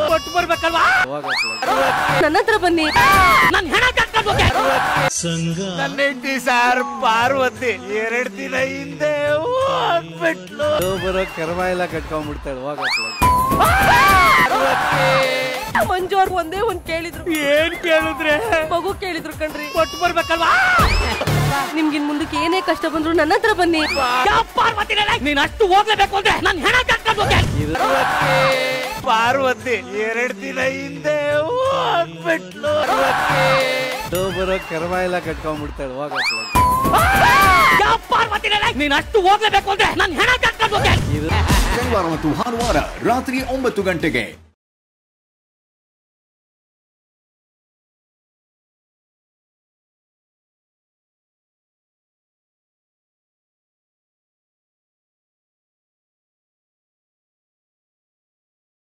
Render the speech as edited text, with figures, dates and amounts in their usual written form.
ಕೊಟ್ಟು ಬರ್ಬೇಕಲ್ವಾ ನನ್ನ ಹತ್ರ ಬನ್ನಿ ನನ್ ಹೆಣ ಕಟ್ಕೊಂಡು ನನ್ನ ಹೆಂಡತಿ ಸರ್ ಪಾರ್ವತಿ 2 ದಿನ ಹಿಂದೆ ಹೋಗ್ಬಿಟ್ಲು ಬರೋ ಕರ್ಮ ಎಲ್ಲ ಕಟ್ಕೊಂಡ್ಬಿಡ್ತಾಳೆ ಮಂಜು ಅವ್ರು ಒಂದೇ ಒಂದ್ ಕೇಳಿದ್ರು ಏನ್ ಕೇಳಿದ್ರೆ ಮಗು ಕೇಳಿದ್ರು ಕಣ್ರಿ ಕೊಟ್ಟು ಬರ್ಬೇಕಲ್ವಾ ನಿಮ್ಗಿನ್ ಮುಂದಕ್ಕೆ ಏನೇ ಕಷ್ಟ ಬಂದ್ರು ನನ್ನ ಹತ್ರ ಬನ್ನಿ ನೀನ್ ಅಷ್ಟು ಹೋಗ್ಲೇಬೇಕು ಅಂದ್ರೆ ನನ್ ಹೆಣ ಕಟ್ಕೊಂಡು ಪಾರ್ವತಿ 2 ದಿನ ಹಿಂದೆ ಹೋಗ್ಬಿಟ್ಲು ಬರೋ ಕರ್ಮ ಎಲ್ಲ ಕಟ್ಕೊಂಡ್ಬಿಡ್ತಾಳೆ ನೀನ್ ಅಷ್ಟು ಹೋಗ್ಲೇಬೇಕು ಅಂದ್ರೆ ನನ್ ಹೆಣ ಕಟ್ಕೊಂಡು ಶನಿವಾರ ಮತ್ತು ಭಾನುವಾರ ರಾತ್ರಿ 9 ಗಂಟೆಗೆ.